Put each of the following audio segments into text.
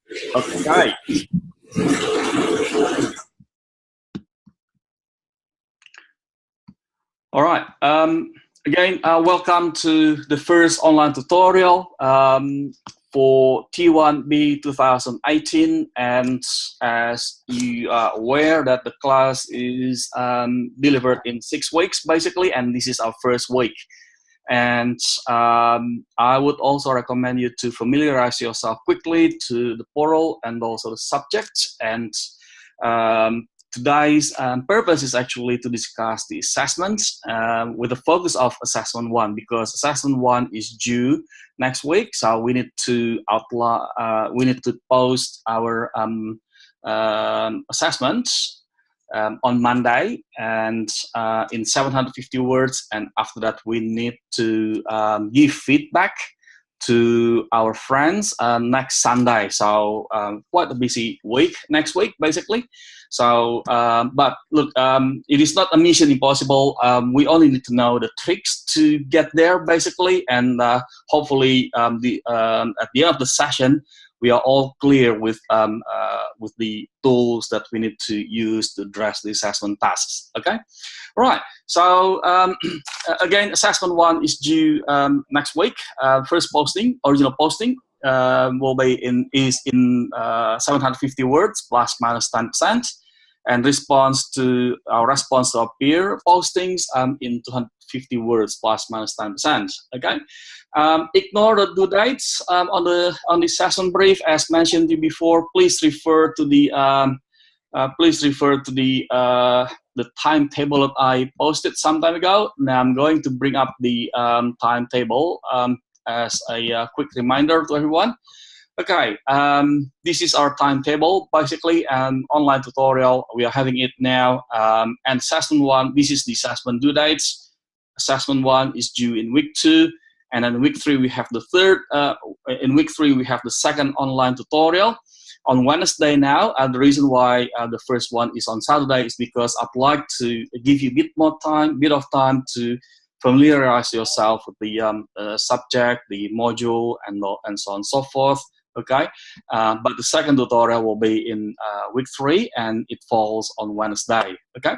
Okay. All right. Again, welcome to the first online tutorial for T1B 2018. And as you are aware that the class is delivered in 6 weeks, basically, and this is our first week. And I would also recommend you to familiarize yourself quickly to the portal and also the subject. And today's purpose is actually to discuss the assessments with the focus of assessment 1, because assessment 1 is due next week. So we need to post our assessments on Monday and in 750 words, and after that we need to give feedback to our friends next Sunday. So quite a busy week next week, basically. So, but look, it is not a mission impossible. We only need to know the tricks to get there, basically, and hopefully at the end of the session, we are all clear with the tools that we need to use to address the assessment tasks. Okay, right. So again, assessment 1 is due next week. First posting, original posting, will be in 750 words plus minus 10%, and response to our peer postings in 250 words plus minus 10%. Okay. Ignore the due dates on the session brief, as mentioned to you before. Please refer to the timetable that I posted some time ago. Now I'm going to bring up the timetable as a quick reminder to everyone. Okay, this is our timetable, basically, an online tutorial. We are having it now. And assessment 1, this is the assessment due dates. Assessment 1 is due in week 2. And then week 3, we have the third. In week 3, we have the second online tutorial on Wednesday now. And the reason why the first one is on Saturday is because I'd like to give you a bit of time to familiarize yourself with the subject, the module, and so on and so forth. Okay, but the second tutorial will be in week 3, and it falls on Wednesday. Okay,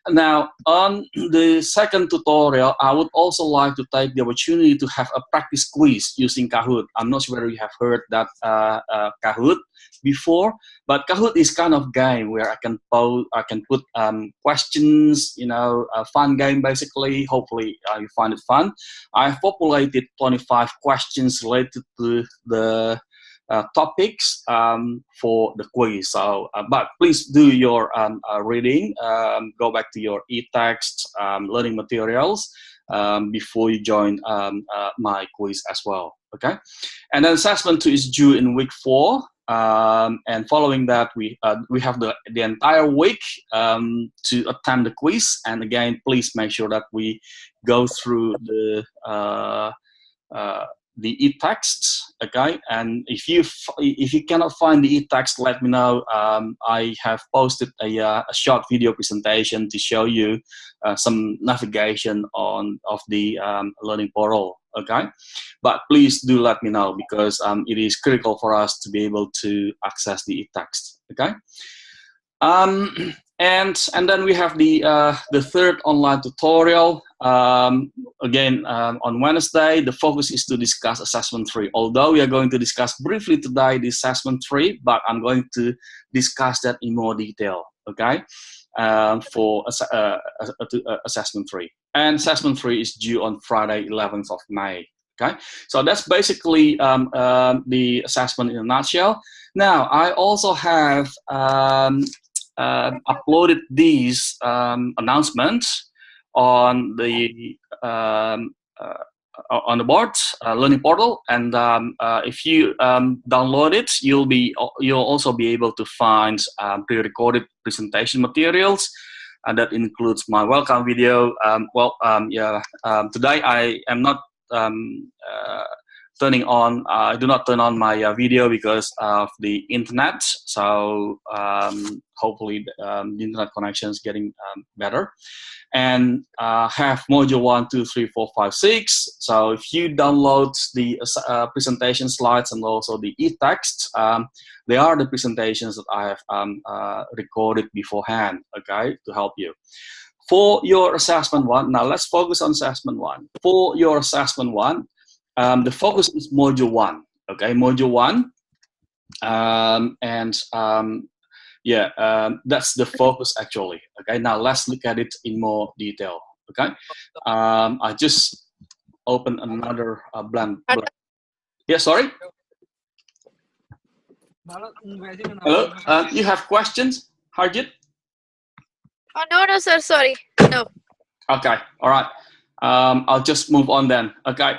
now on the second tutorial, I would also like to take the opportunity to have a practice quiz using Kahoot. I'm not sure whether you have heard that Kahoot before, but Kahoot is kind of game where I can put questions, a fun game basically. Hopefully you find it fun. I've populated 25 questions related to the topics for the quiz. So, but please do your reading. Go back to your e-text learning materials before you join my quiz as well. Okay, and then assessment 2 is due in week 4. And following that, we have the entire week to attempt the quiz. And again, please make sure that we go through the e-texts, okay? And if you cannot find the e-text, let me know. I have posted a short video presentation to show you some navigation of the learning portal, okay? But please do let me know, because it is critical for us to be able to access the e-text, okay? And then we have the third online tutorial. Again, on Wednesday, the focus is to discuss assessment 3. Although we are going to discuss briefly today the assessment 3, but I'm going to discuss that in more detail, okay, for assessment 3. And assessment 3 is due on Friday, 11th of May. Okay, so that's basically the assessment in a nutshell. Now, I also have uploaded these announcements on the board learning portal, and if you download it, you'll also be able to find pre-recorded presentation materials, and that includes my welcome video. Today I am not turning on. I do not turn on my video because of the internet. So hopefully the internet connection is getting better. And have module 1, 2, 3, 4, 5, 6. So if you download the presentation slides and also the e-text, they are the presentations that I have recorded beforehand, okay, to help you. For your assessment 1, now let's focus on assessment 1. For your assessment 1, the focus is module 1, okay, module 1. That's the focus actually. Okay, now let's look at it in more detail. Okay, I just opened another blank. Yeah, sorry. Hello, you have questions, Harjit? Oh, no, sir, sorry, no. Okay, all right. I'll just move on then. Okay.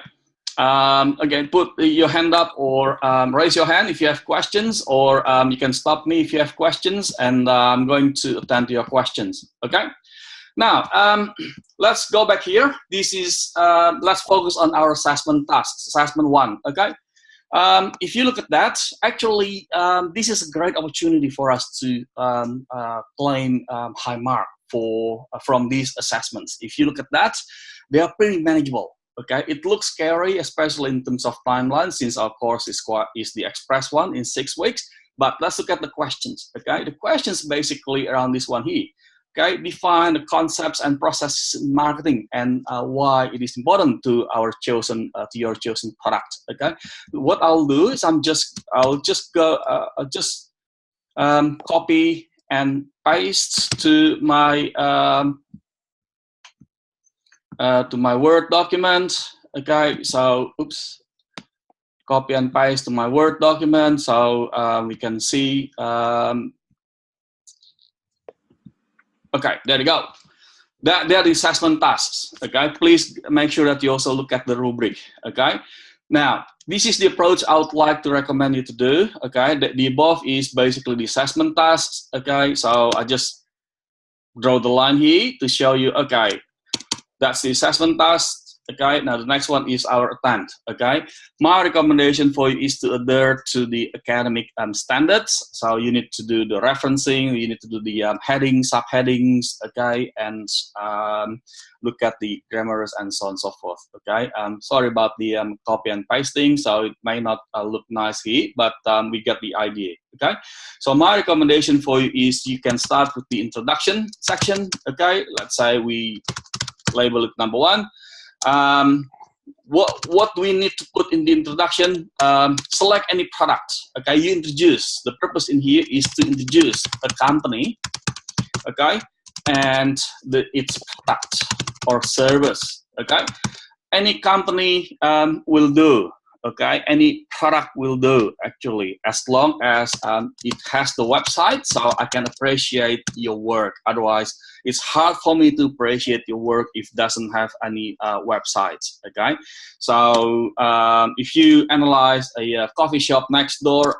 Again, put your hand up or raise your hand if you have questions, or you can stop me if you have questions, and I'm going to attend to your questions. Okay. Now, let's go back here. This is, let's focus on our assessment tasks, assessment 1. Okay. If you look at that, actually, this is a great opportunity for us to claim high mark from these assessments. If you look at that, they are pretty manageable. Okay, it looks scary, especially in terms of timeline, since our course is the express one in 6 weeks. But let's look at the questions. Okay, the questions basically around this one here. Okay, define the concepts and processes in marketing and why it is important to our chosen your chosen product. Okay, what I'll do is I'll just copy and paste to my Word document. Okay, so oops, copy and paste to my Word document so we can see. Okay, there you go. They are the assessment tasks. Okay, please make sure that you also look at the rubric. Okay, now this is the approach I would like to recommend you to do. Okay, the above is basically the assessment tasks. Okay, so I just draw the line here to show you. Okay, that's the assessment task. Okay, now the next one is our attempt. Okay, my recommendation for you is to adhere to the academic standards. So you need to do the referencing, you need to do the headings, subheadings, okay, and look at the grammars and so on and so forth. Okay, sorry about the copy and pasting, so it may not look nice here, but we get the idea. Okay, so my recommendation for you is you can start with the introduction section. Okay, let's say we label it number 1. What do we need to put in the introduction? Select any product. Okay, you introduce. The purpose in here is to introduce a company. Okay, and its product or service. Okay, any company will do. Okay, any product will do actually, as long as it has the website, so I can appreciate your work. Otherwise, it's hard for me to appreciate your work if it doesn't have any websites. Okay, so if you analyze a coffee shop next door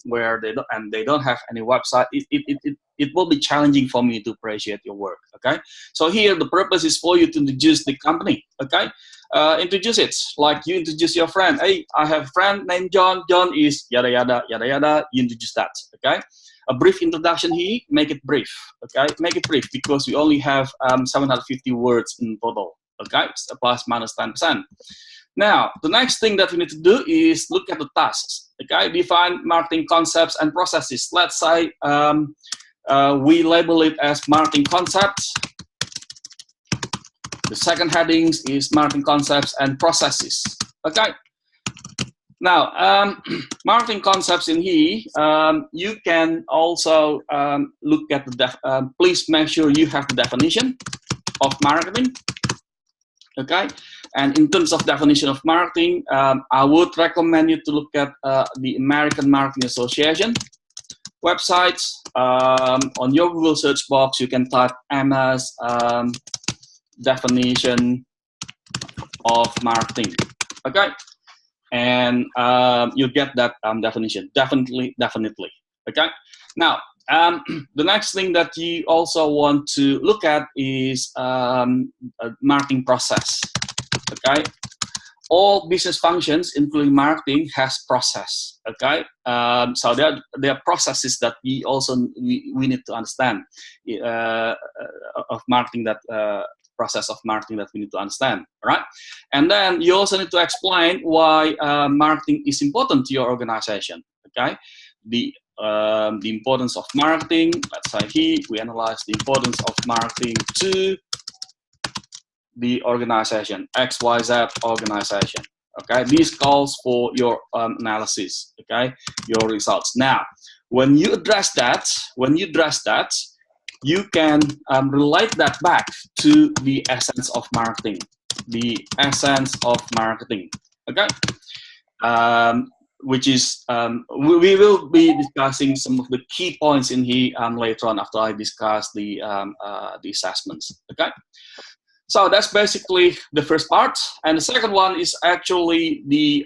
where they don't have any website, it will be challenging for me to appreciate your work. Okay, so here the purpose is for you to introduce the company. Okay. Introduce it like you introduce your friend. Hey, I have a friend named John. John is yada yada yada yada. You introduce that. Okay, a brief introduction here. Make it brief. Okay, make it brief because we only have 750 words in total. Okay, plus minus 10%. Now the next thing that we need to do is look at the tasks. Okay, define marketing concepts and processes. Let's say we label it as marketing concepts. The second headings is marketing concepts and processes. Okay. Now, marketing concepts in here, you can also look at the please make sure you have the definition of marketing. Okay. And in terms of definition of marketing, I would recommend you to look at the American Marketing Association website. On your Google search box, you can type MS definition of marketing. Okay, and you'll get that definition. Definitely. Okay. Now, the next thing that you also want to look at is a marketing process. Okay, all business functions, including marketing, has process. Okay, so there are processes that we need to understand of marketing, that process of marketing that we need to understand. All right, and then you also need to explain why marketing is important to your organization. Okay, the importance of marketing. Let's say here we analyze the importance of marketing to the organization, XYZ organization. Okay, this calls for your analysis. Okay, your results. Now, when you address that, you can relate that back to the essence of marketing. The essence of marketing. Okay, which is we will be discussing some of the key points in here later on after I discuss the assessments. Okay. So that's basically the first part, and the second one is actually the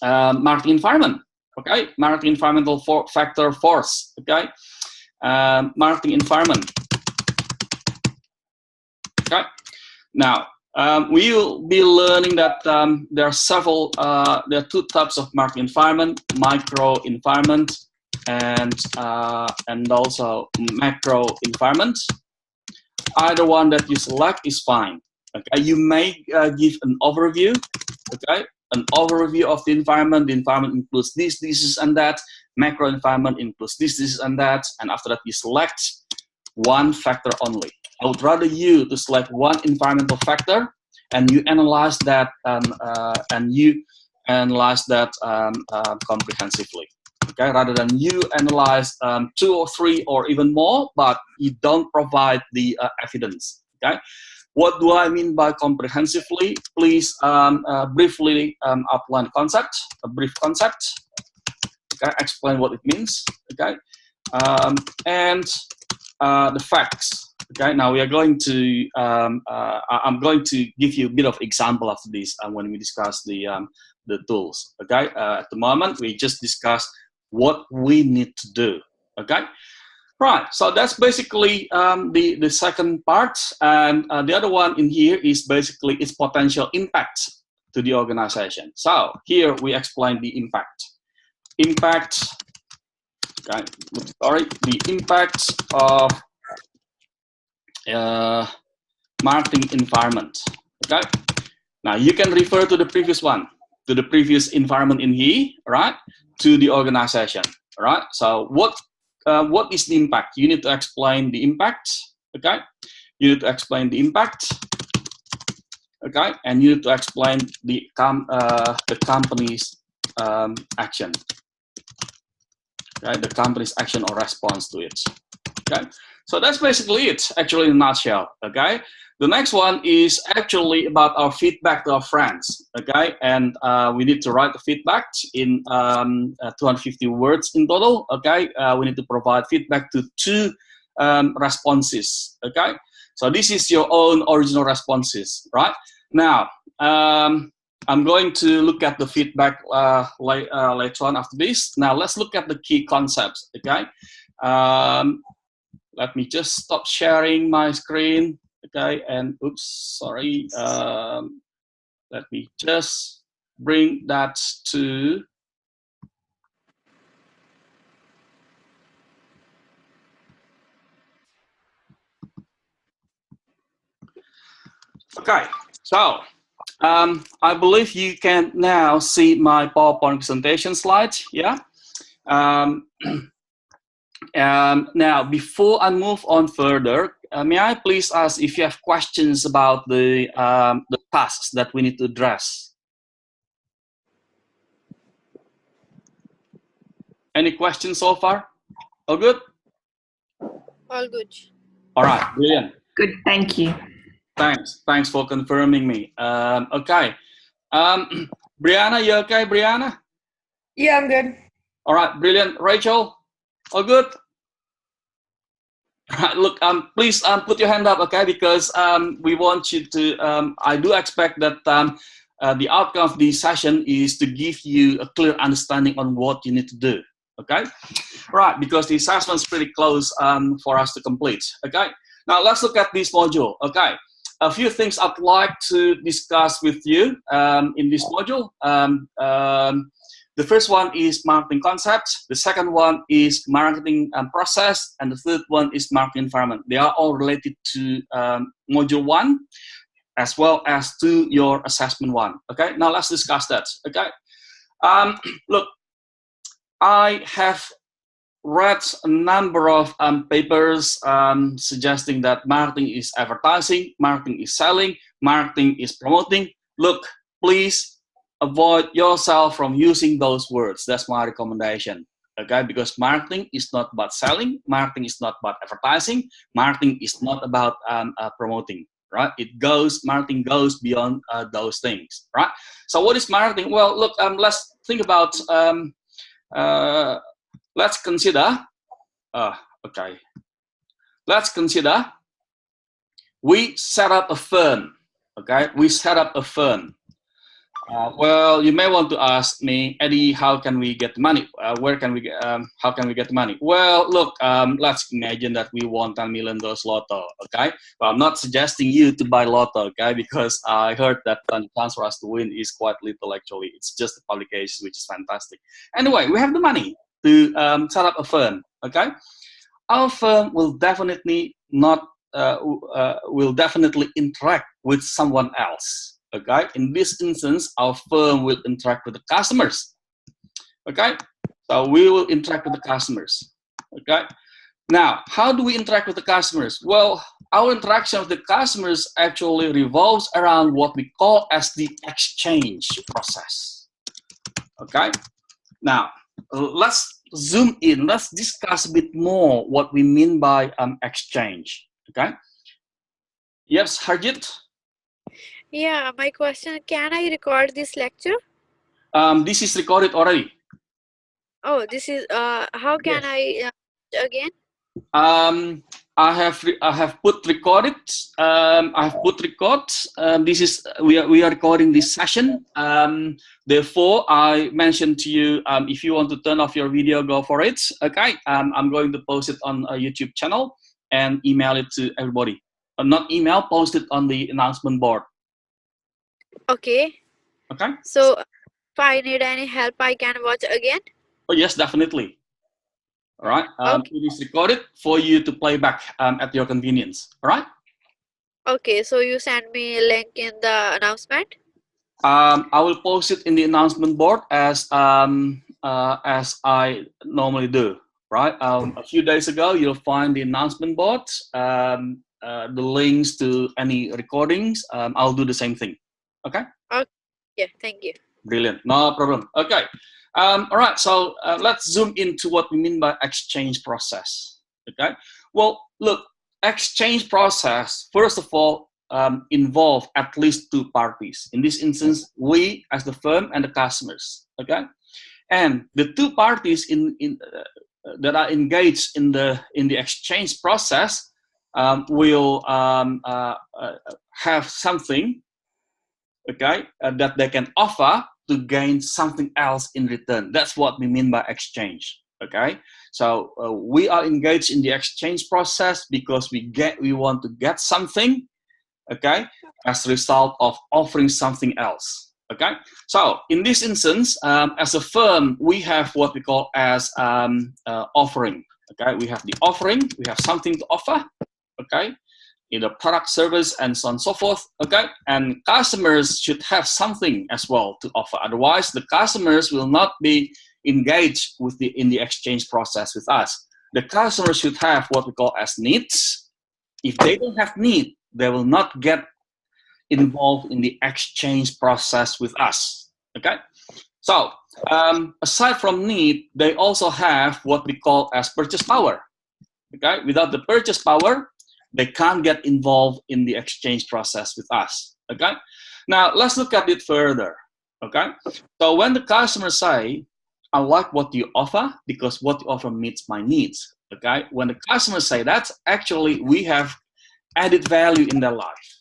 marketing environment. Okay, marketing environmental factor force. Okay, marketing environment. Okay, now we will be learning that there are two types of marketing environment: micro environment and also macro environment. Either one that you select is fine. Okay, you may give an overview. Okay, an overview of the environment. The environment includes this, and that. Macro environment includes this, and that. And after that, you select one factor only. I would rather you to select one environmental factor, and you analyze that comprehensively. Okay, rather than you analyze 2 or 3 or even more, but you don't provide the evidence. Okay, what do I mean by comprehensively? Please briefly outline a brief concept. Okay, explain what it means. Okay, and the facts. Okay, now we are going to. I'm going to give you a bit of example after this when we discuss the tools. Okay, at the moment we just discussed what we need to do. Okay, right. So that's basically the second part, and the other one in here is basically its potential impact to the organization. So here we explain the impact. Okay, sorry, the impact of marketing environment. Okay, now you can refer to the previous one, to the previous environment in here, right? To the organization, right? So what is the impact? You need to explain the impact. Okay, you need to explain the impact. Okay, and you need to explain the company's action. Okay, the company's action or response to it. Okay, so that's basically it, actually in a nutshell. Okay, the next one is actually about our feedback to our friends. Okay, and we need to write the feedback in 250 words in total. Okay, we need to provide feedback to 2 responses. Okay, so this is your own original responses, right? Now, I'm going to look at the feedback later on after this. Now, let's look at the key concepts. Okay, let me just stop sharing my screen. Okay, and oops, sorry. Let me just bring that to. Okay, so I believe you can now see my PowerPoint presentation slide. Yeah. Now, before I move on further, may I please ask if you have questions about the tasks that we need to address? Any questions so far? All good? All good. All right, brilliant. Good, thank you. Thanks for confirming me. Okay. Brianna, you okay, Brianna? Yeah, I'm good. All right, brilliant. Rachel, all good? All right, look, please put your hand up, okay? Because we want you to, I do expect that the outcome of the session is to give you a clear understanding on what you need to do, okay? Right, because the assessment is pretty close for us to complete, okay? Now, let's look at this module, okay? a few things I'd like to discuss with you in this module. The first one is marketing concepts. The second one is marketing process. And the third one is marketing environment. They are all related to module 1 as well as to your assessment 1. Okay, now let's discuss that. Okay, look, I have read a number of papers suggesting that marketing is advertising, marketing is selling, marketing is promoting. Look, please avoid yourself from using those words. That's my recommendation. Okay, because marketing is not about selling, marketing is not about advertising, marketing is not about promoting. Right? Marketing goes beyond those things. Right? So what is marketing? Well, look, let's think about. Let's consider, let's consider we set up a firm, okay? We set up a firm. Well, you may want to ask me, Eddie, how can we get money? How can we get money? Well, look, let's imagine that we won $10 million lotto, okay? Well, I'm not suggesting you to buy lotto, okay? Because I heard that the chance for us to win is quite little, actually. It's just a publication, which is fantastic. Anyway, we have the money to set up a firm, okay? Our firm will definitely interact with someone else. Okay, in this instance, our firm will interact with the customers. Okay, so we will interact with the customers. Okay, now how do we interact with the customers? Well, our interaction with the customers actually revolves around what we call as the exchange process. Okay, now let's zoom in. Let's discuss a bit more what we mean by exchange. Okay, yes, Harjit. Yeah, my question, can I record this lecture? This is recorded already. Oh, this is, how can I, again? I have put recorded. I have put record. This is we are recording this session. Therefore, I mentioned to you, if you want to turn off your video, go for it. Okay. I'm going to post it on a YouTube channel and email it to everybody. Not email, post it on the announcement board. Okay. Okay. So if I need any help, I can watch again? Oh, yes, definitely. All right. Okay. It is recorded for you to play back at your convenience. All right. Okay. So you send me a link in the announcement? I will post it in the announcement board as I normally do. Right. A few days ago, you'll find the announcement board, the links to any recordings. I'll do the same thing. Okay. Okay. Yeah. Thank you. Brilliant. No problem. Okay. All right. So let's zoom into what we mean by exchange process. Okay. Well, look, exchange process, first of all, involve at least two parties. In this instance, we as the firm and the customers. Okay. And the two parties that are engaged in the exchange process will have something, okay, that they can offer to gain something else in return. That's what we mean by exchange. Okay, so we are engaged in the exchange process because we want to get something, okay, as a result of offering something else. Okay, so in this instance, as a firm, we have what we call as offering. Okay, we have the offering, we have something to offer. Okay, either product, service, and so on and so forth. Okay, and customers should have something as well to offer. Otherwise, the customers will not be engaged in the exchange process with us. The customers should have what we call as needs. If they don't have need, they will not get involved in the exchange process with us. Okay, so aside from need, they also have what we call as purchase power. Okay, without the purchase power, they can't get involved in the exchange process with us. Okay, now let's look at it further. Okay, so when the customers say, I like what you offer because what you offer meets my needs. Okay, when the customers say that, actually we have added value in their life.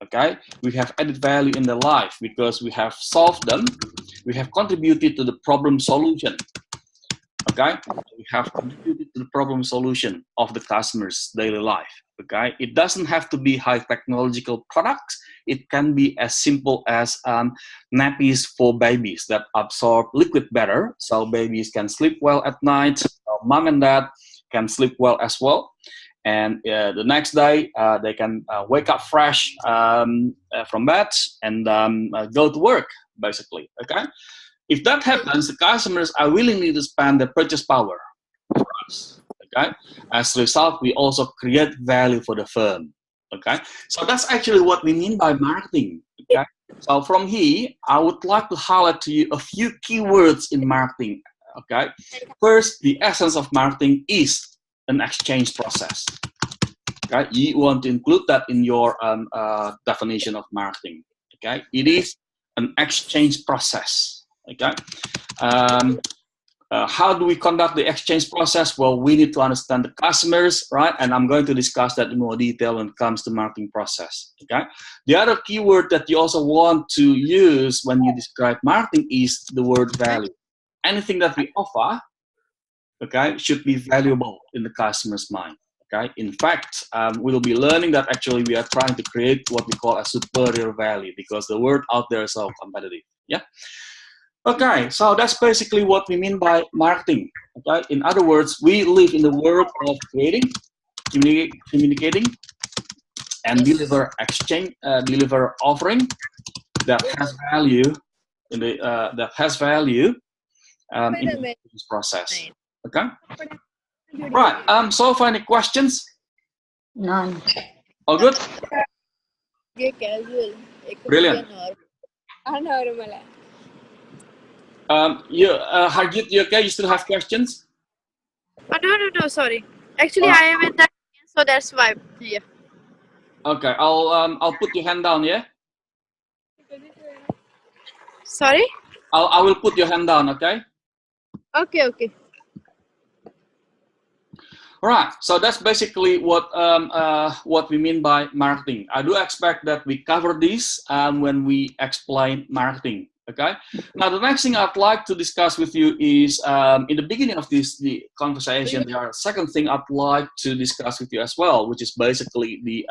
Okay, we have added value in their life because we have solved them, we have contributed to the problem solution. Okay, we have contributed to the problem solution of the customer's daily life. Okay, it doesn't have to be high technological products. It can be as simple as nappies for babies that absorb liquid better, so babies can sleep well at night. So mom and dad can sleep well as well, and the next day they can wake up fresh from bed and go to work, basically. Okay, if that happens, the customers are willing to spend their purchase power for us. Okay, as a result, we also create value for the firm. Okay, so that's actually what we mean by marketing. Okay, so from here, I would like to highlight to you a few keywords in marketing. Okay, first, the essence of marketing is an exchange process. Okay, you want to include that in your definition of marketing. Okay, it is an exchange process. Okay, how do we conduct the exchange process? Well, we need to understand the customers, right? And I'm going to discuss that in more detail when it comes to marketing process. Okay, the other keyword that you also want to use when you describe marketing is the word value. Anything that we offer, okay, should be valuable in the customer's mind. Okay, in fact, we will be learning that actually we are trying to create what we call a superior value because the word out there is so competitive. Yeah. Okay, so that's basically what we mean by marketing. Okay, in other words, we live in the world of creating, communicating, and deliver offering that has value in the in the business process. Okay. Right. So far, any questions? None. All good? Dia casual. Brilliant. Normal. Harjit, you okay? You still have questions? Oh, no, sorry. Actually, I am in that, so that's why. Yeah. Okay, I'll put your hand down. Yeah. Sorry. I will put your hand down. Okay. Okay. Right. So that's basically what we mean by marketing. I do expect that we cover this when we explain marketing. Okay. Now the next thing I'd like to discuss with you is in the beginning of the conversation. There are second thing I'd like to discuss with you as well, which is basically the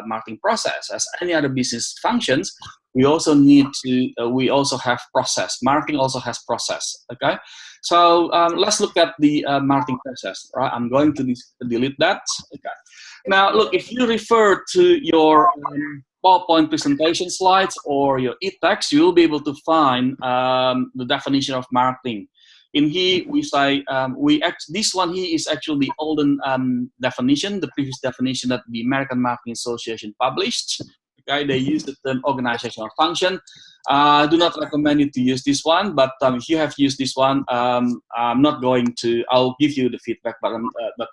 marketing process. As any other business functions, we also need to. We also have process. Marketing also has process. Okay. So let's look at the marketing process. Right. I'm going to delete that. Okay. Now look, if you refer to your PowerPoint presentation slides or your e-text, you will be able to find the definition of marketing. In here, we say this one here is actually the olden definition, the previous definition that the American Marketing Association published. Okay, they use the term organizational function. I do not recommend you to use this one, but if you have used this one, I'm not going to. I'll give you the feedback, but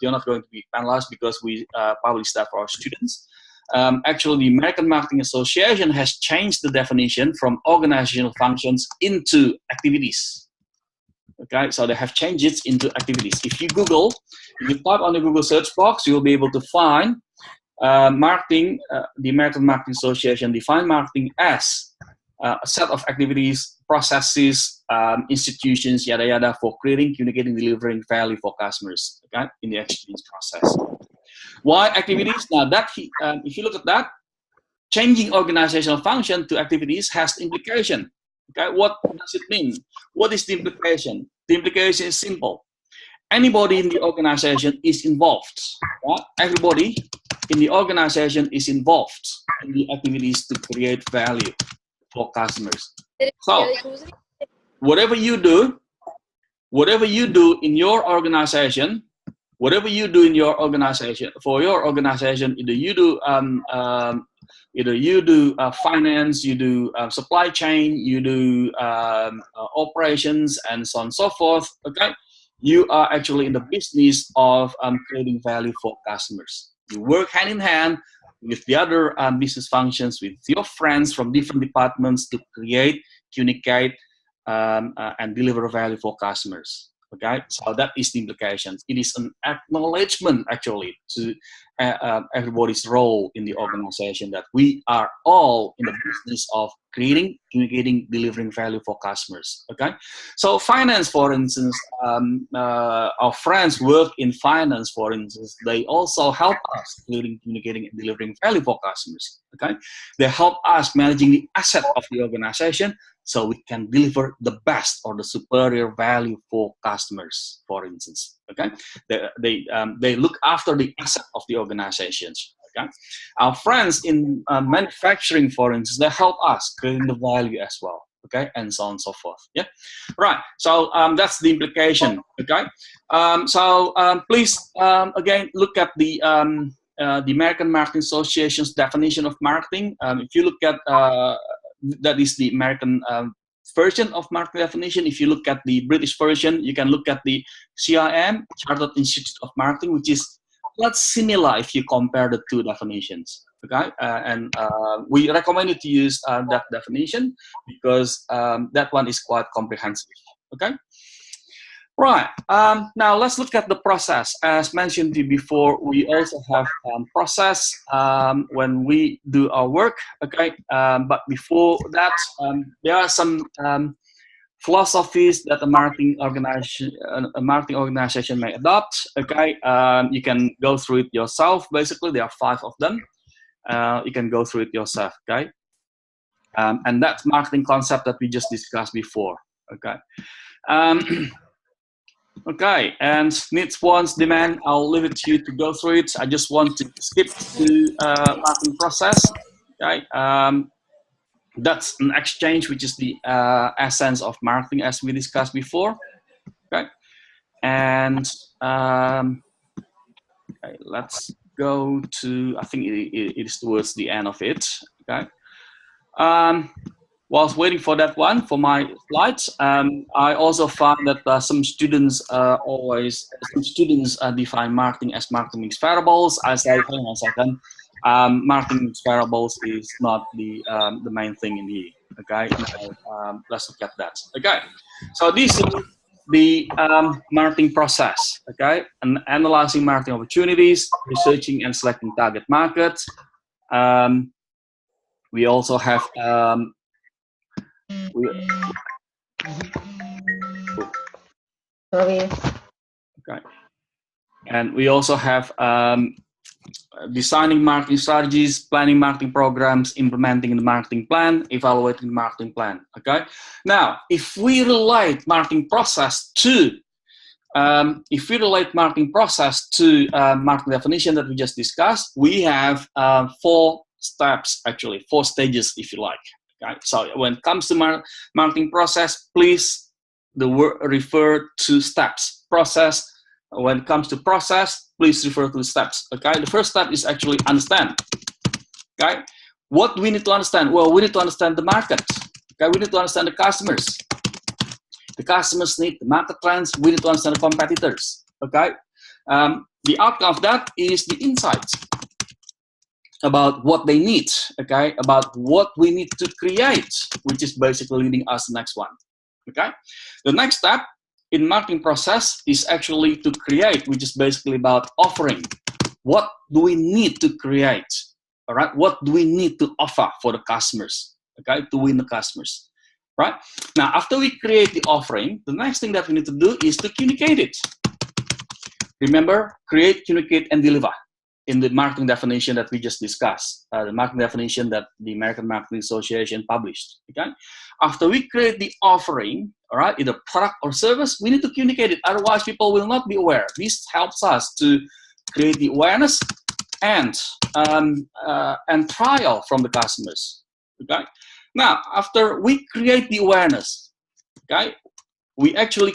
you're not going to be penalized because we publish that for our students. Actually, the American Marketing Association has changed the definition from organizational functions into activities. Okay, so they have changed it into activities. If you type on the Google search box, you'll be able to find marketing. The American Marketing Association define marketing as a set of activities, processes, institutions, yada yada, for creating, communicating, delivering value for customers. Okay, in the exchange process. Why activities? Now that if you look at that, changing organizational function to activities has implication. Okay, what does it mean? What is the implication? The implication is simple. Anybody in the organization is involved. Right? Everybody in the organization is involved in the activities to create value for customers. So, whatever you do in your organization, for your organization, either you do finance, you do supply chain, you do operations, and so on and so forth. Okay, you are actually in the business of creating value for customers. You work hand in hand with the other business functions, with your friends from different departments to create, communicate, and deliver value for customers. Okay, so that is the implication. It is an acknowledgement actually to everybody's role in the organization, that we are all in the business of creating, communicating, delivering value for customers. Okay, so finance, for instance, our friends work in finance, for instance, they also help us creating, communicating, and delivering value for customers. Okay, they help us managing the asset of the organization, so we can deliver the best or the superior value for customers, for instance. Okay, they look after the asset of the organizations. Okay, our friends in manufacturing, for instance, they help us creating the value as well. Okay, and so on and so forth. Yeah, right. So that's the implication. Okay, please again look at the American Marketing Association's definition of marketing. If you look at that is the American version of marketing definition. If you look at the British version, you can look at the CIM, Chartered Institute of Marketing, which is quite similar if you compare the two definitions. Okay, and we recommend you to use that definition because that one is quite comprehensive. Okay. Right, now let's look at the process. As mentioned to you before, we also have process when we do our work, okay? But before that, there are some philosophies that a marketing organization may adopt, okay? You can go through it yourself, basically. There are 5 of them. You can go through it yourself, okay? And that's marketing concept that we just discussed before, okay? Okay, and needs, wants, demand, I'll leave it to you to go through it. I just want to skip to marketing process. Okay, that's an exchange, which is the essence of marketing as we discussed before. Okay, and okay, let's go to, I think it is towards the end of it. Okay. Whilst waiting for that one, for my slides, I also found that some students define marketing as marketing mix variables. I say, hang on a second, marketing mix variables is not the main thing in here. Okay, now, let's look at that. Okay, so this is the marketing process. Okay, and analyzing marketing opportunities, researching and selecting target markets. We also have Okay. okay, and we also have designing marketing strategies, planning marketing programs, implementing the marketing plan, evaluating the marketing plan. Okay, now if we relate marketing process to marketing definition that we just discussed, we have 4 steps, actually 4 stages, if you like. Okay, so when it comes to marketing process, please the word refer to steps. Process. When it comes to process, please refer to the steps. Okay, the first step is actually understand. Okay, what do we need to understand? Well, we need to understand the market. Okay, we need to understand the customers. The customers need the market trends. We need to understand the competitors. Okay, the outcome of that is the insights about what they need, okay, about what we need to create, which is basically leading us to the next one, okay? The next step in marketing process is actually to create, which is basically about offering. What do we need to create, all right? What do we need to offer for the customers, okay, to win the customers, right? Now, after we create the offering, the next thing that we need to do is to communicate it. Remember, create, communicate, and deliver. In the marketing definition that we just discussed, the marketing definition that the American Marketing Association published, okay? After we create the offering, all right, either product or service, we need to communicate it, otherwise people will not be aware. This helps us to create the awareness and trial from the customers, okay? Now, after we create the awareness, okay, we actually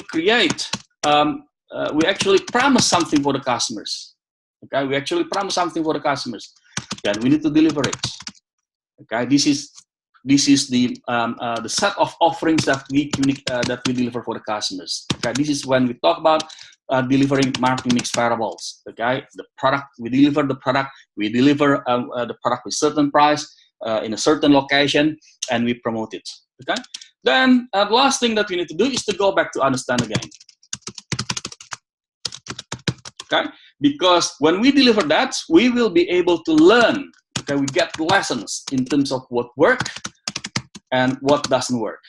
promise something for the customers. Okay, we actually promise something for the customers, and we need to deliver it. Okay, this is the set of offerings that we deliver for the customers. Okay, this is when we talk about delivering marketing mix variables. Okay, the product, we deliver the product, with a certain price in a certain location, and we promote it. Okay, then the last thing that we need to do is to go back to understand again. Okay, because when we deliver that, we will be able to learn. Okay, we get lessons in terms of what works and what doesn't work.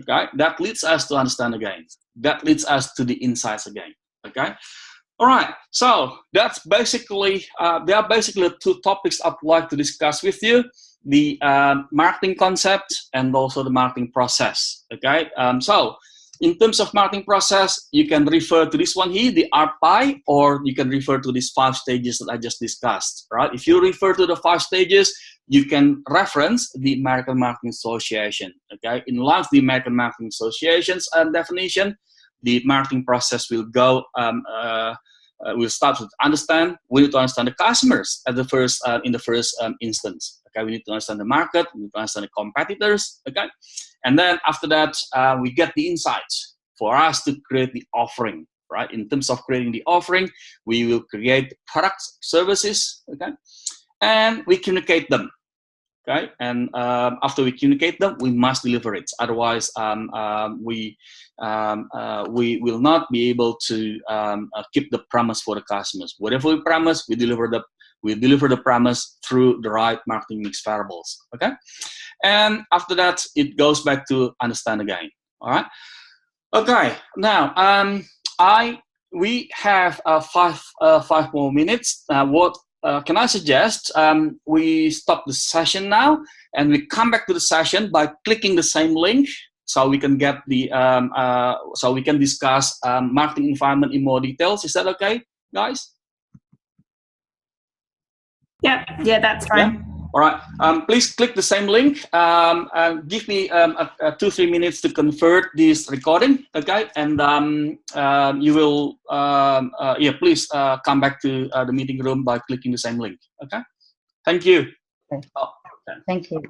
Okay, that leads us to understand again. That leads us to the insights again. Okay, all right. So that's basically there are basically two topics I'd like to discuss with you: the marketing concept and also the marketing process. Okay, so in terms of marketing process, you can refer to this one here, the ARPI, or you can refer to these 5 stages that I just discussed. Right? If you refer to the 5 stages, you can reference the American Marketing Association. Okay, in line with the American Marketing Association's definition, the marketing process will go. We'll start to understand. We need to understand the customers at the first in the first instance. Okay, we need to understand the market. We need to understand the competitors. Okay, and then after that, we get the insights for us to create the offering. Right, in terms of creating the offering, we will create products, services. Okay, and we communicate them. Okay, and after we communicate them, we must deliver it. Otherwise, we will not be able to keep the promise for the customers. Whatever we promise, we deliver the promise through the right marketing mix variables. Okay, and after that, it goes back to understand again. All right. Okay. Now, we have 5 more minutes. What can I suggest? We stop the session now, and we come back to the session by clicking the same link, so we can get the so we can discuss marketing environment in more details. Is that okay, guys? Yeah, that's fine. Yeah? All right. Please click the same link. Give me 2-3 minutes to convert this recording. Okay, and you will please come back to the meeting room by clicking the same link. Okay. Thank you. Okay. Thank you.